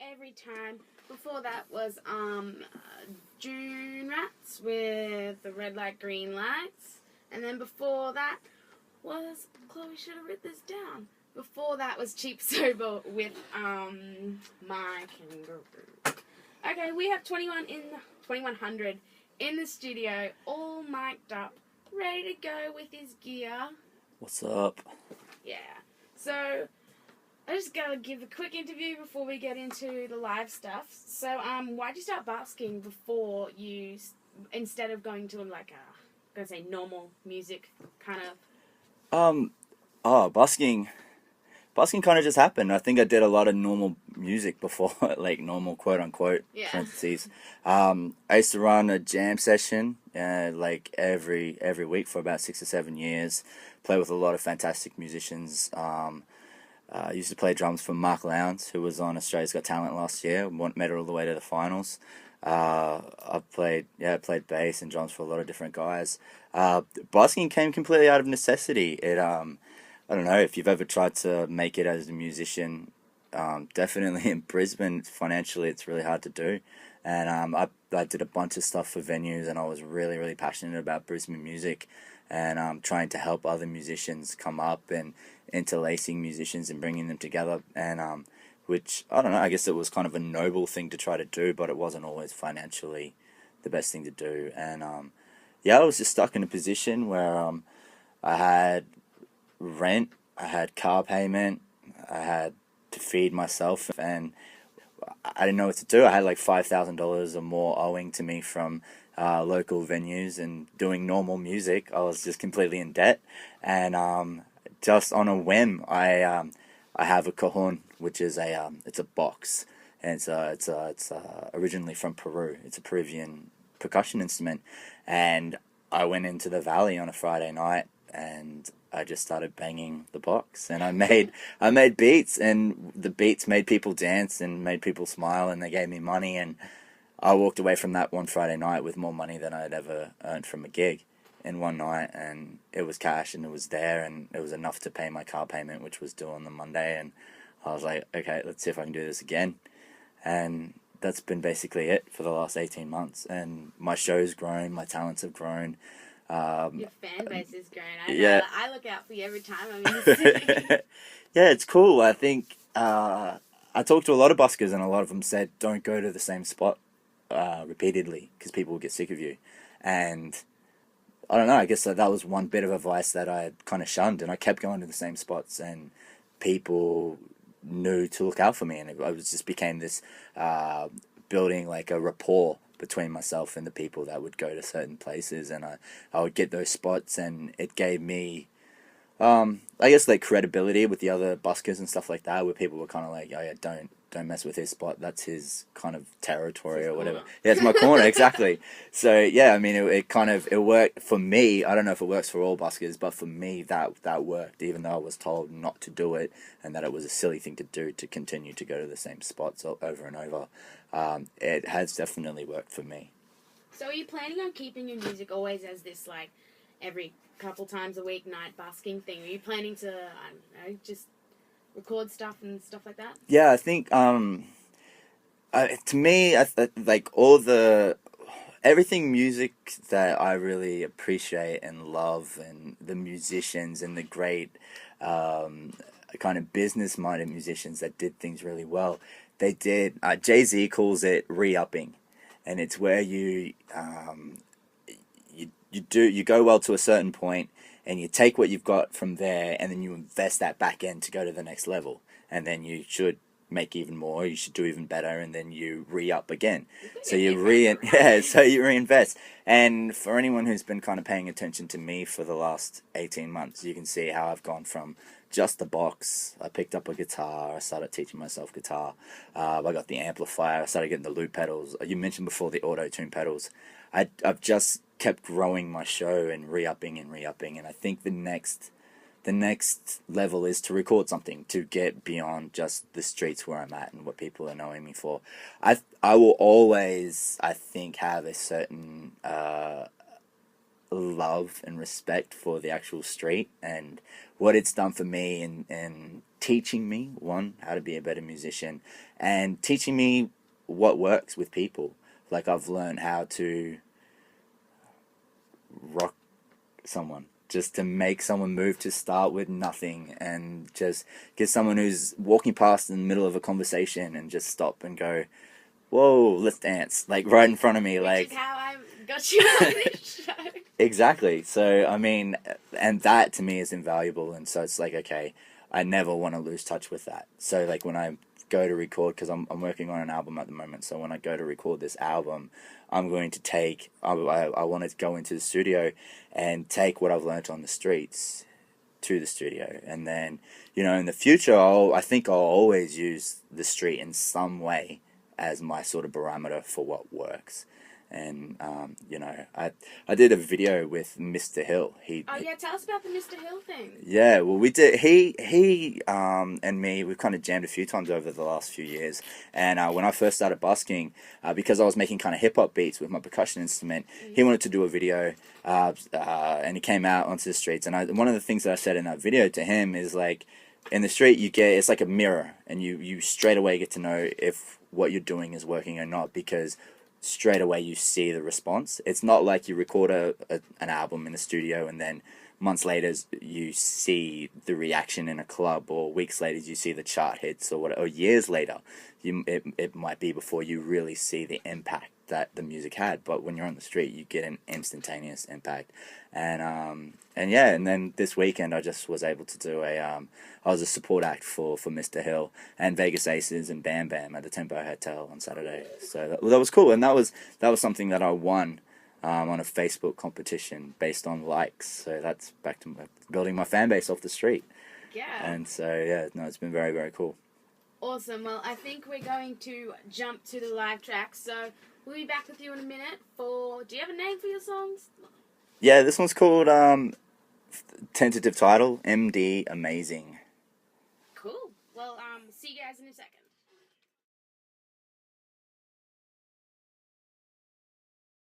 with Every Time. Before that was June Rats with the Red Light, Green Lights. And then before that was, Chloe should have written this down. Before that was Cheap Sober with My Kangaroo. Okay, we have 2100 in the studio, all mic'd up, ready to go with his gear. What's up? Yeah. So I just gotta give a quick interview before we get into the live stuff. So, why'd you start busking before you, instead of going to like normal music kind of? Busking. Busking kind of just happened. I think I did a lot of normal music before, like normal quote unquote parentheses. I used to run a jam session, like every week for about 6 or 7 years. Play with a lot of fantastic musicians. I used to play drums for Mark Lowndes, who was on Australia's Got Talent last year. Made it all the way to the finals. I played bass and drums for a lot of different guys. Busking came completely out of necessity. I don't know if you've ever tried to make it as a musician. Definitely in Brisbane, financially, it's really hard to do. And I did a bunch of stuff for venues, and I was really, really passionate about Brisbane music, and trying to help other musicians come up and interlacing musicians and bringing them together. And which, I don't know, I guess it was kind of a noble thing to try to do, but it wasn't always financially the best thing to do. And I was just stuck in a position where I had rent, I had car payment, I had to feed myself, and I didn't know what to do. I had like $5,000 or more owing to me from local venues, and doing normal music, I was just completely in debt. And just on a whim, I have a cajon, which is it's a box, and it's originally from Peru. It's a Peruvian percussion instrument, and I went into the valley on a Friday night, and I just started banging the box, and I made beats, and the beats made people dance and made people smile, and they gave me money, and I walked away from that one Friday night with more money than I'd ever earned from a gig in one night. And it was cash, and it was there, and it was enough to pay my car payment, which was due on the Monday. And I was like, okay, let's see if I can do this again. And that's been basically it for the last 18 months. And my show's grown, my talents have grown. Your fan base is growing. I know. I look out for you every time I'm in the city. Yeah, it's cool. I think I talked to a lot of buskers, and a lot of them said don't go to the same spot repeatedly, because people will get sick of you. And I don't know, I guess that was one bit of advice that I kind of shunned, and I kept going to the same spots, and people knew to look out for me, and it just became this building like a rapport between myself and the people that would go to certain places, and I would get those spots, and it gave me I guess like credibility with the other buskers and stuff like that, where people were kind of like, oh yeah, don't mess with his spot, that's his kind of territory or whatever. Yeah, it's my corner. Exactly. So yeah, I mean, it worked for me. I don't know if it works for all buskers, but for me that worked, even though I was told not to do it, and that it was a silly thing to do, to continue to go to the same spots over and over. It has definitely worked for me. So are you planning on keeping your music always as this, like, every couple times a week night busking thing? Are you planning to, I don't know, just record stuff and stuff like that? Yeah, I think to me, like everything music that I really appreciate and love, and the musicians and the great kind of business-minded musicians that did things really well, they did. Jay-Z calls it re-upping, and it's where you go well to a certain point, and you take what you've got from there, and then you invest that back in to go to the next level, and then you should make even more, you should do even better, and then you re-up again. So you reinvest. And for anyone who's been kind of paying attention to me for the last 18 months, you can see how I've gone from just the box. I picked up a guitar, I started teaching myself guitar, I got the amplifier, I started getting the loop pedals. You mentioned before the auto-tune pedals. I've just kept growing my show and re-upping, and I think the next level is to record something, to get beyond just the streets where I'm at and what people are knowing me for. I will always, I think, have a certain love and respect for the actual street and what it's done for me and teaching me, one, how to be a better musician, and teaching me what works with people. Like, I've learned how to rock someone, just to make someone move, to start with nothing and just get someone who's walking past in the middle of a conversation and just stop and go, whoa, let's dance, like right in front of me. Which is how I got you on this show. Exactly. So, I mean, and that to me is invaluable. And so it's like, okay, I never want to lose touch with that. So, like, when I go to record, because I'm working on an album at the moment, so when I go to record this album, I'm going to take, I want to go into the studio and take what I've learned on the streets to the studio. And then, you know, in the future, I think I'll always use the street in some way as my sort of barometer for what works. And you know, I did a video with Mr. Hill. Tell us about the Mr. Hill thing. Yeah, well, we did. He and me, we've kind of jammed a few times over the last few years. And when I first started busking, because I was making kind of hip hop beats with my percussion instrument, he wanted to do a video, and he came out onto the streets. And one of the things that I said in that video to him is, like, in the street, it's like a mirror, and you straight away get to know if what you're doing is working or not, because straight away you see the response. It's not like you record an album in the studio and then months later you see the reaction in a club, or weeks later you see the chart hits, or years later it might be before you really see the impact that the music had. But when you're on the street, you get an instantaneous impact. And then this weekend I just was able to do I was a support act for Mr. Hill and Vegas Aces and Bam Bam at the Tempo Hotel on Saturday. So that was cool, and that was something that I won on a Facebook competition based on likes. So that's back to building my fan base off the street. Yeah. And so it's been very, very cool. Awesome. Well, I think we're going to jump to the live track. So we'll be back with you in a minute. Do you have a name for your songs? Yeah, this one's called tentative title, MD Amazing. Cool. Well, see you guys in a second.